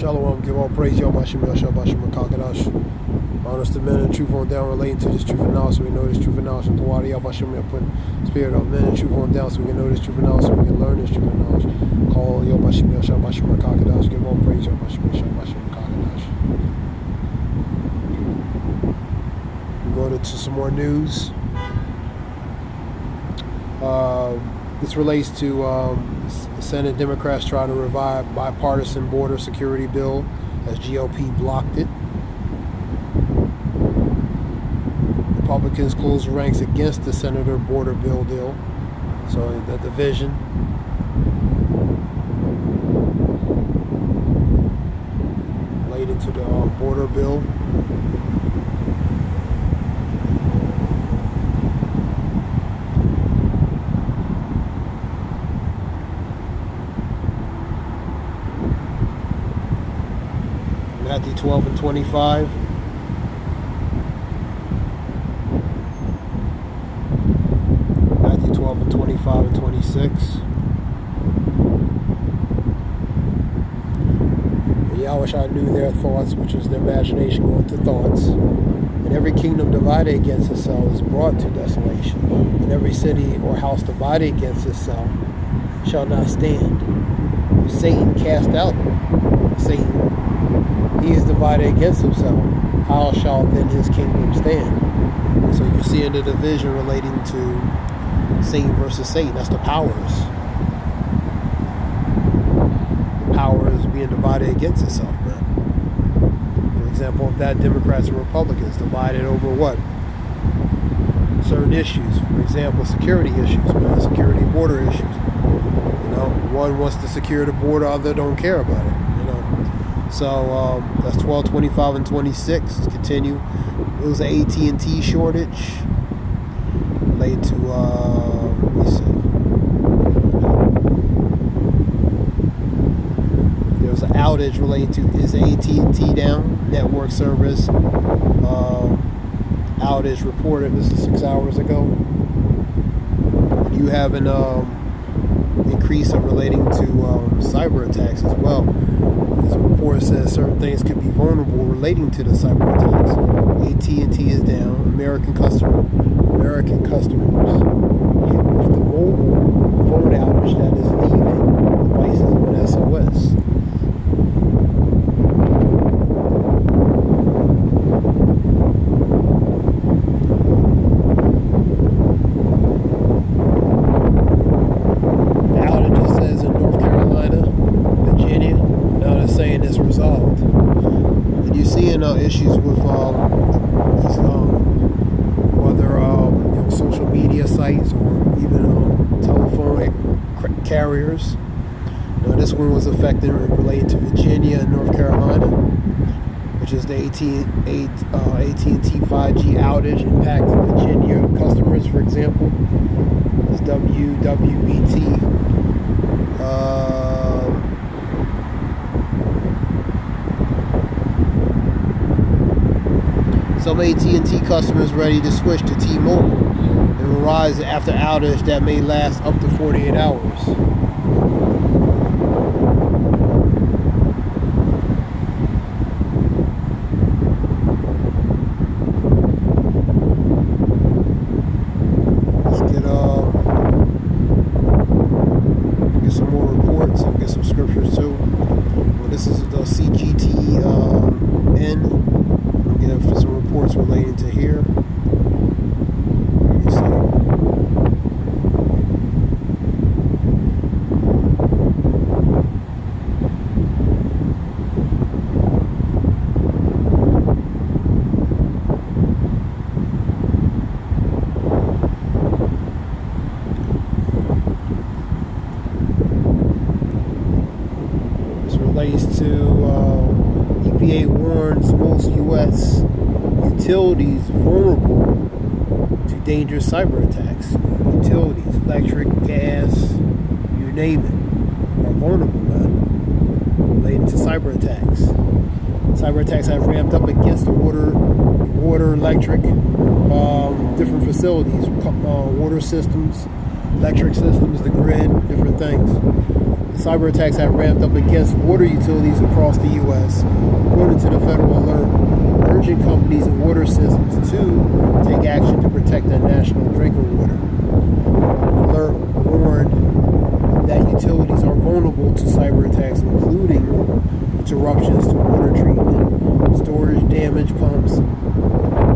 Shalom, give all praise, Yahweh Shem Yahshua Bashim Rakakadash. Honest the men and truth on down, relating to this truth and knowledge, so we know this truth and knowledge. And the water, Yahweh Shem put spirit of men and truth on down, so we can know this truth and knowledge, so we can learn this truth and knowledge. Call Yahweh Shem Yahshua Bashim Rakakadash. Give all praise, Yahweh Shem Yahshua Bashim Rakakadash. We go to some more news. This relates to Senate Democrats trying to revive bipartisan border security bill as GOP blocked it. Republicans closed ranks against the senator border bill deal. So the division. Related to the border bill. Matthew 12 and 25. Matthew 12 and 25 and 26. Yahweh knew their thoughts, which is their imagination going to thoughts. And every kingdom divided against itself is brought to desolation. And every city or house divided against itself shall not stand. Satan cast out. Satan, he is divided against himself. How shall then his kingdom stand? So you're seeing the division relating to Satan versus Satan. That's the powers. The power is being divided against itself, man. For example, if that Democrats and Republicans divided over what? Certain issues. For example, security issues, man. Security border issues. You know, one wants to secure the border, other don't care about it. So that's 12, 25, and 26. Let's continue. It was an AT&T shortage related to, let me see. There was an outage related to, is AT&T down? Network service outage reported, this is 6 hours ago. You have an increase of relating to cyber attacks as well. The report says certain things could be vulnerable relating to the cyber attacks. AT&T is down. American customers hit with the mobile phone outage that is leaving devices on SOS. The outage, it says, in North Carolina, Virginia. Saying it's resolved. And you're seeing issues with these whether social media sites or even telephone carriers. Now this one was affected related to Virginia and North Carolina, which is the AT&T 5G outage impacting Virginia customers. For example, it's WWBT. Some AT&T customers ready to switch to T-Mobile. It will rise after outage that may last up to 48 hours. Let's get some more reports and get some scriptures too. Well, this is the CGTN. For some reports relating to here. Let me see. This relates to EPA warns most U.S. utilities vulnerable to dangerous cyber attacks. Utilities, electric, gas, you name it, are vulnerable, man, relating to cyber attacks. Cyber attacks have ramped up against the water, electric, different facilities, water systems, electric systems, the grid, different things. cyber attacks have ramped up against water utilities across the U.S., according to the federal alert, urging companies and water systems to take action to protect their national drinking water. The alert warned that utilities are vulnerable to cyber attacks, including interruptions to water treatment, storage damage, pumps,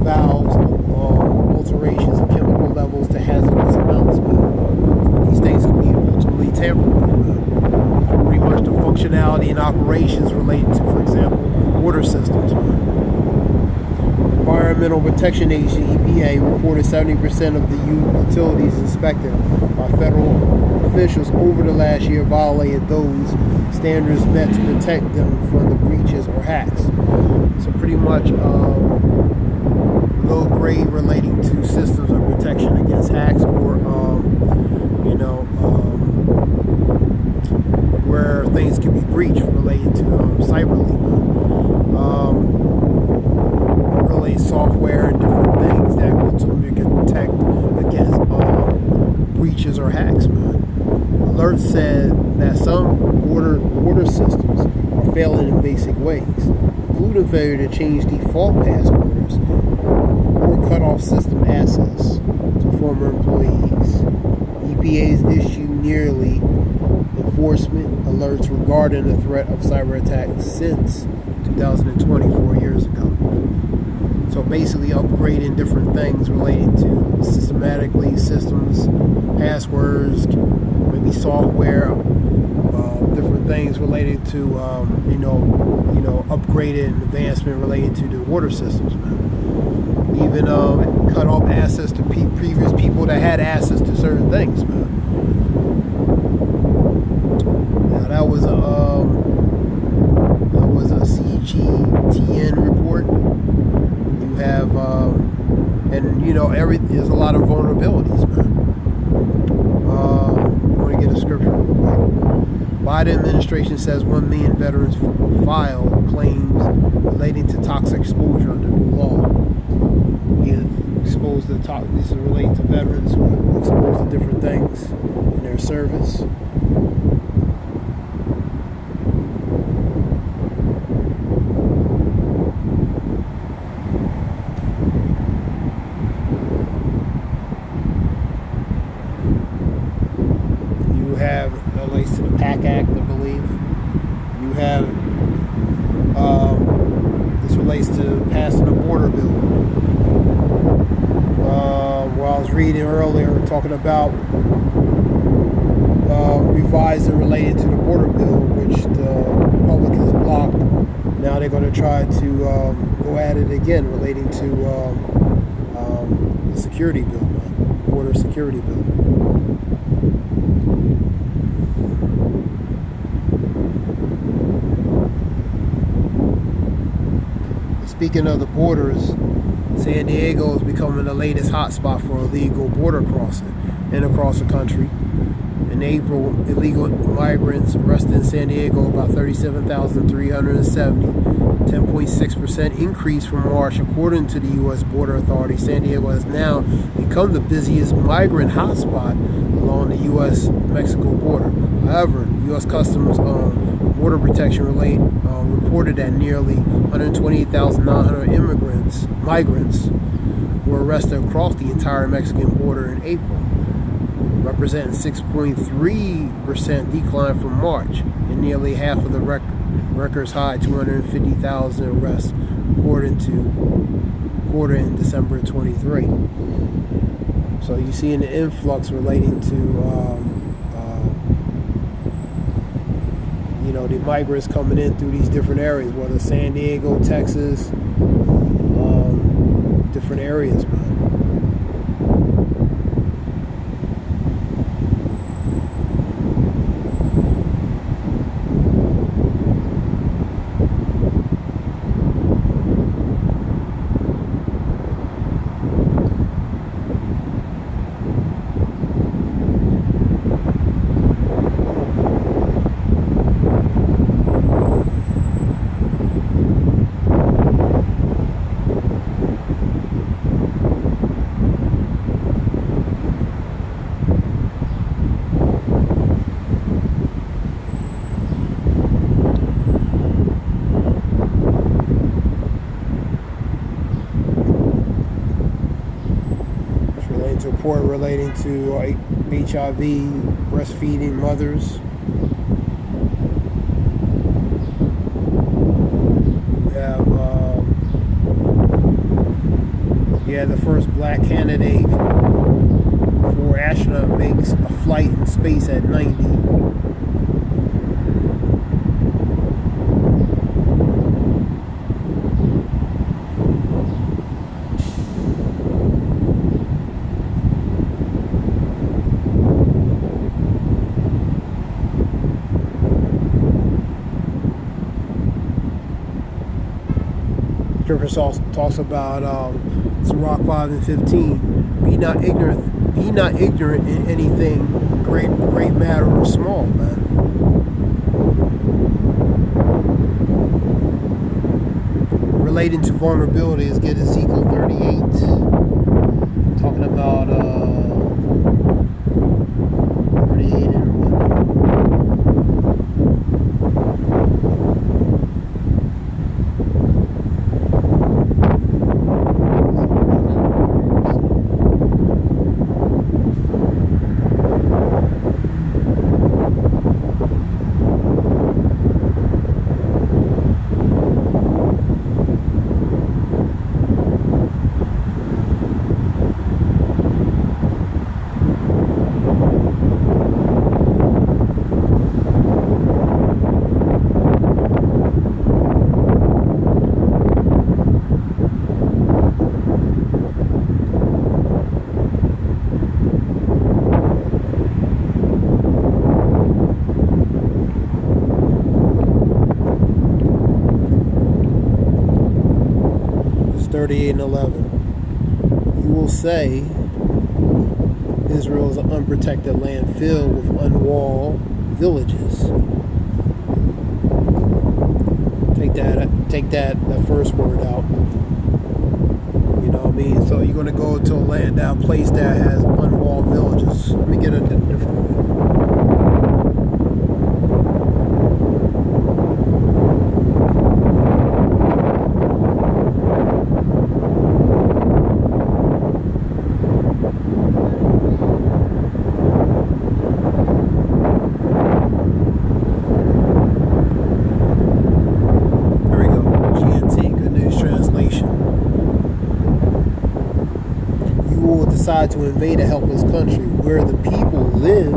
valves, alterations in chemical levels to hazardous amounts. These things can be ultimately tampered with. Pretty much the functionality and operations related to, for example, water systems. Environmental Protection Agency, EPA, reported 70% of the utilities inspected by federal officials over the last year violated those standards meant to protect them from the breaches or hacks. So pretty much low grade relating to systems of protection against hacks or where things can be breached related to cyber really software and different things that ultimately can protect against breaches or hacks. Alert said that some water systems are failing in basic ways, including failure to change default passwords or cut off system access to former employees. EPA's issued nearly enforcement alerts regarding the threat of cyber attacks since 2020, 4 years ago. So basically upgrading different things relating to systematically systems, passwords, maybe software, different things related to upgraded and advancement related to the water systems, man. Even cut off access to previous people that had access to certain things, man. Now that was a CGTN report. You have there's a lot of vulnerabilities, man. I want to get a scripture real quick. Biden administration says 1 million veterans file claims relating to toxic exposure under new law. Exposed to this is related to veterans who are exposed to different things in their service. You have relates to the PAC Act, I believe. You have this relates to passing the border bill. Where I was reading earlier, talking about revising related to the border bill, which the Republicans blocked. Now they're going to try to go at it again, relating to the security bill, border security bill. Speaking of the borders, San Diego is becoming the latest hotspot for illegal border crossing and across the country. In April, illegal migrants arrested in San Diego about 37,370, 10.6% increase from March, according to the U.S. Border Authority. San Diego has now become the busiest migrant hotspot along the U.S.-Mexico border. However, U.S. Customs Border Protection reported that nearly 128,900 migrants were arrested across the entire Mexican border in April, representing 6.3% decline from March and nearly half of the record's high 250,000 arrests according to quarter in December 23. So you see an influx relating to the migrants coming in through these different areas, whether San Diego, Texas, different areas, man. report relating to HIV, breastfeeding mothers. We have the first black candidate for astronaut makes a flight in space at 90. Scripture talks about Sirach 5 and 15. Be not ignorant in anything, great matter or small, man. Relating to vulnerability is get Ezekiel 38. Talking about 38 and and 11. You will say Israel is an unprotected land filled with unwalled villages. Take that first word out. You know what I mean? So you're gonna go to a place that has unwalled villages. Let me get a different one. To invade a helpless country where the people live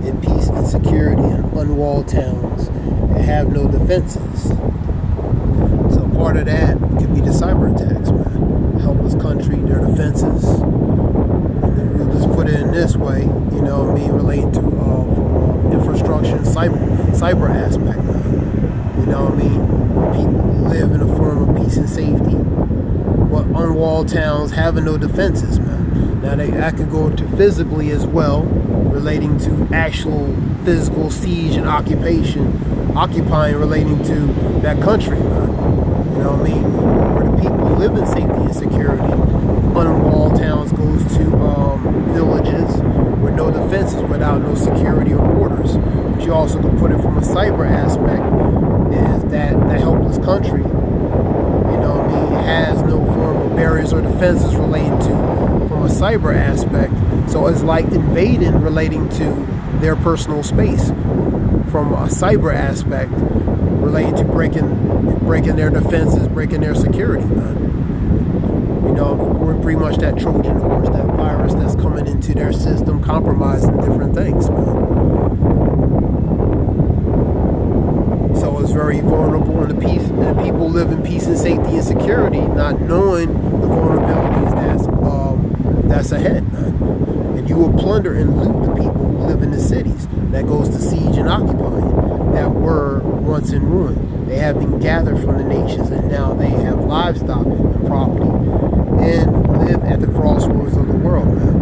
in peace and security in unwalled towns and have no defenses. So part of that could be the cyber attacks, man. A helpless country, their defenses. And then we'll just put it in this way, you know what I mean, relating to infrastructure and cyber aspect, man. You know what I mean? Where people live in a form of peace and safety. What unwalled towns having no defenses, man. Now that could go to physically as well, relating to actual physical siege and occupying relating to that country, man. You know what I mean? Where the people live in safety and security. Unwalled towns goes to villages with no defenses, without no security or borders. But you also could put it from a cyber aspect, is that helpless country, you know what I mean, has no form of barriers or defenses relating to from a cyber aspect. So it's like invading relating to their personal space from a cyber aspect relating to breaking their defenses, breaking their security, man. You know, we're pretty much that Trojan horse, that virus that's coming into their system, compromising different things, man. So it's very vulnerable, and the people live in peace and safety and security, not knowing the vulnerabilities that's ahead, man. And you will plunder and loot the people who live in the cities. That goes to siege and occupying that were once in ruin. They have been gathered from the nations, and now they have livestock and property and live at the crossroads of the world, man.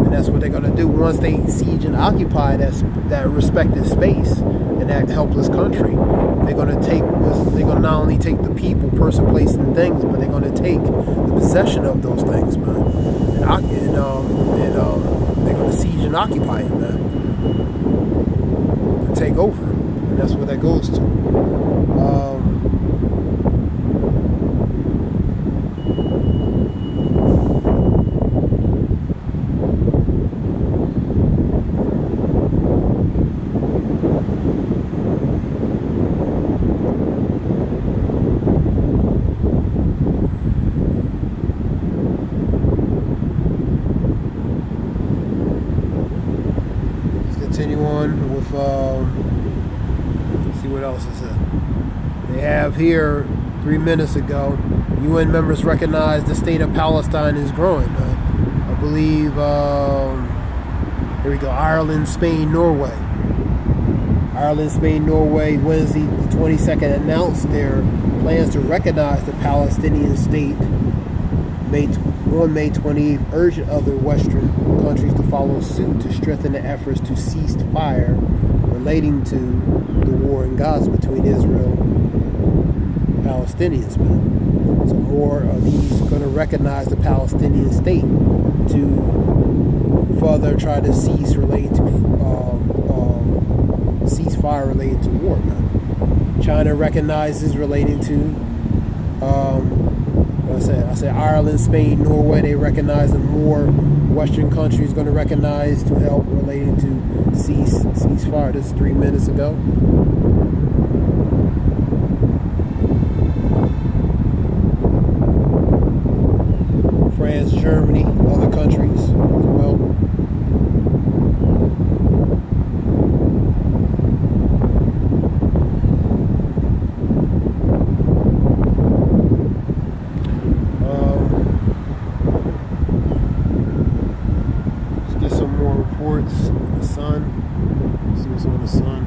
And that's what they're gonna do once they siege and occupy that respective space in that helpless country. They're gonna not only take the people, person, place, and things, but they're gonna take the possession of those things, man. And they're gonna siege and occupy it, man. And take over. And that's what that goes to. They have here 3 minutes ago, UN members recognize the state of Palestine is growing. I believe, here we go, Ireland, Spain, Norway. Ireland, Spain, Norway, Wednesday the 22nd announced their plans to recognize the Palestinian state on May 28th, urging other Western countries to follow suit to strengthen the efforts to cease fire relating to the war in Gaza between Israel and Palestinians. Man. So more of these are going to recognize the Palestinian state to further try to cease fire relating to war. Man. China recognizes relating to I said Ireland, Spain, Norway. They recognize, and more Western countries going to recognize to help relating to ceasefire. This is 3 minutes ago. France, Germany, other countries as well. The sun. See what's on the sun.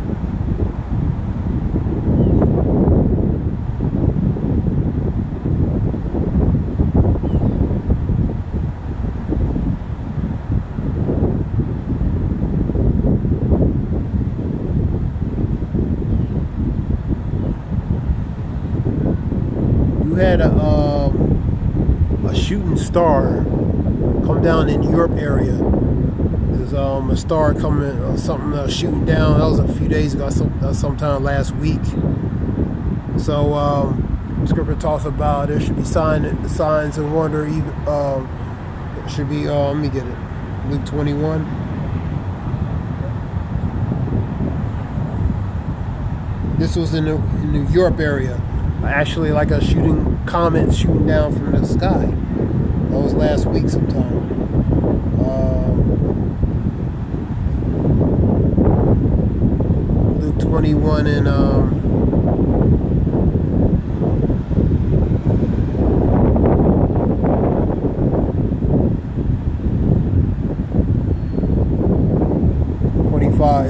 You had a shooting star come down in Europe area. There's a star coming, something shooting down. That was a few days ago, sometime last week. So scripture talks about there should be signs and wonder. Even it should be. Let me get it. Luke 21. This was in the Europe area. Actually, like a comet shooting down from the sky. That was last week sometime. Luke 21 and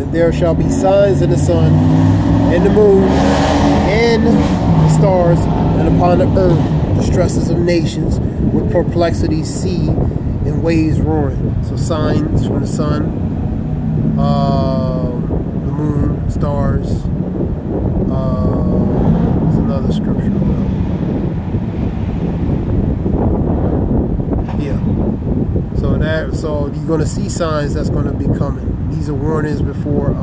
and there shall be signs in the sun and the moon and the stars, and upon the earth distresses of nations, with perplexity, sea and waves roaring. So signs from the sun, the moon, stars. There's another scripture. Yeah. So you're going to see signs that's going to be coming. These are warnings before.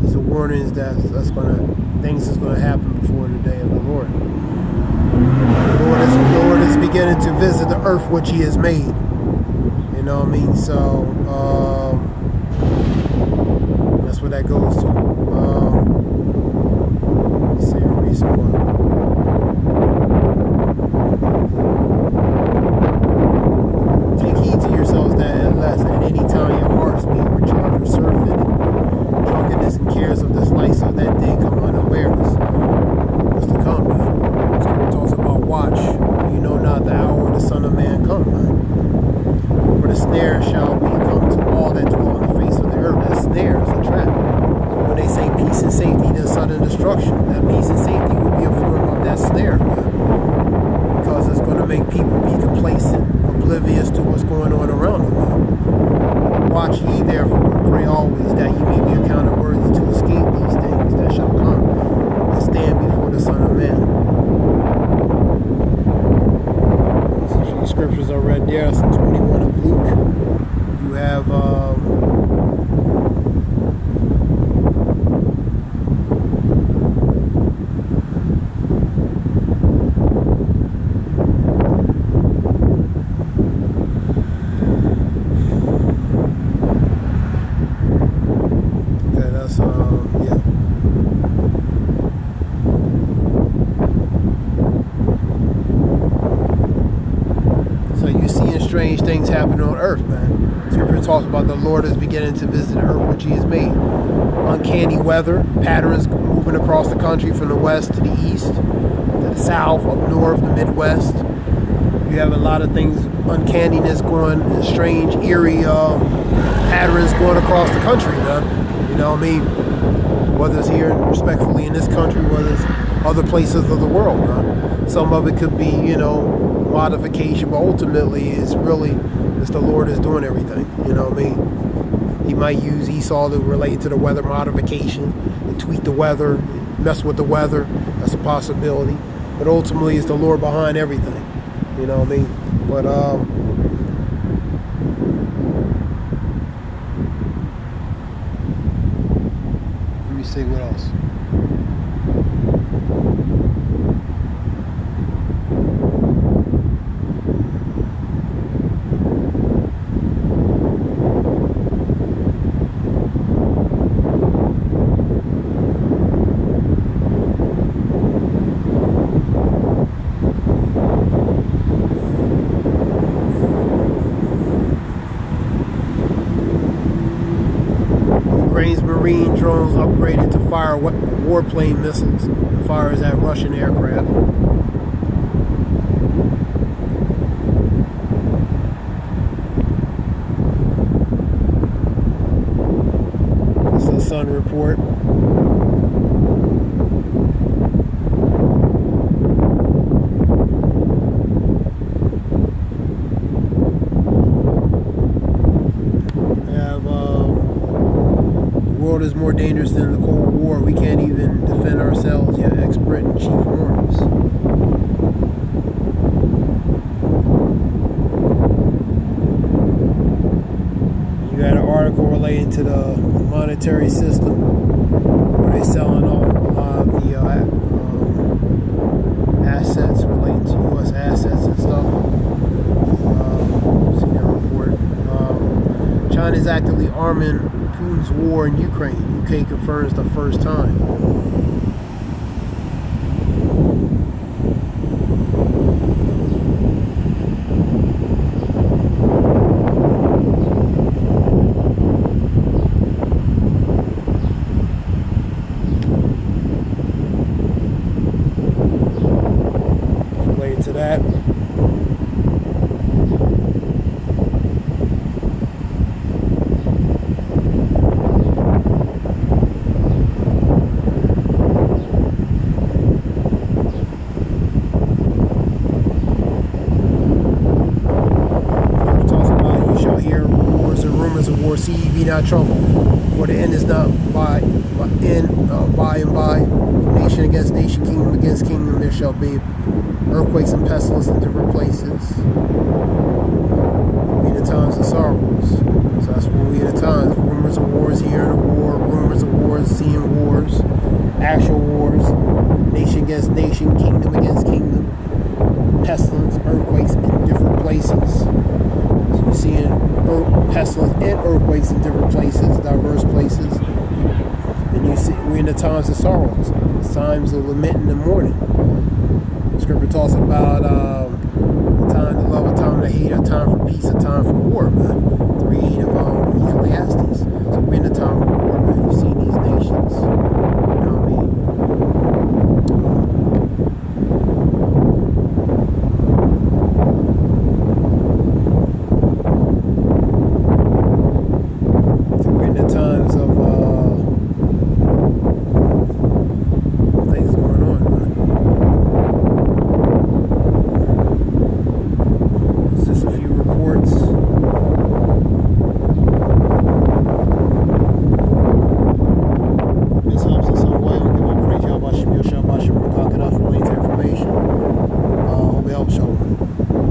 These are warnings things that's going to happen before the day of the Lord. The Lord is beginning to visit the earth which He has made. You know what I mean? So that's what that goes to. Let's see a recent one. Take heed to yourselves that at any time your hearts be overcharged with surfeiting, drunkenness and cares of this life, so that day come unawares. What's to come, man? Scripture talks about watch, for you know not the hour the Son of Man come, man. For the snare shall come to all that dwell on the face of the earth. That snare is a trap. When they say peace and safety, then sudden destruction. That peace and safety will be a form of that snare, man. Because it's going to make people be complacent, oblivious to what's going on around them. Watch ye therefore, pray always, that ye may be accounted worthy to escape these things that shall come, and stand before the Son of Man. So a few scriptures are read there. It's 21 of Luke. You have strange things happen on earth, man. Scripture talks about the Lord is beginning to visit the earth which he has made. Uncanny weather patterns moving across the country from the west to the east, to the south, up north, the Midwest. You have a lot of things, uncanniness going, strange, eerie patterns going across the country, man. You know what I mean? Whether it's here, respectfully, in this country, whether it's other places of the world, man. Some of it could be, modification, but ultimately it's the Lord is doing everything. You know what I mean? He might use Esau to relate to the weather modification, and tweak the weather, mess with the weather. That's a possibility. But ultimately it's the Lord behind everything. You know what I mean? But let me see what else. Marine drones upgraded to fire warplane missiles and fires at Russian aircraft. It's the Sun report. Is more dangerous than the Cold War. We can't even defend ourselves yet. Ex-Britain chief warns. You got an article relating to the monetary system where they're selling off a lot of the assets relating to U.S. assets and stuff. See that report. China is actively arming Putin's war in Ukraine. UK confirms the first time. Related to that. See ye be not troubled, for the end is not by and by. Nation against nation, kingdom against kingdom, there shall be earthquakes and pestilence in different places. We in the times of sorrows. So that's what we in the times. Rumors of wars, hearing of war, rumors of wars, seeing wars, actual wars. Nation against nation, kingdom against kingdom, pestilence, earthquakes in different places. So you're seeing pestilence and earthquakes in different places, diverse places. And you see, we're in the times of sorrows, times of lamenting and mourning. Scripture talks about a time to love, a time to hate, a time for peace, a time for war. 3:8 of Ecclesiastes. So we're in the time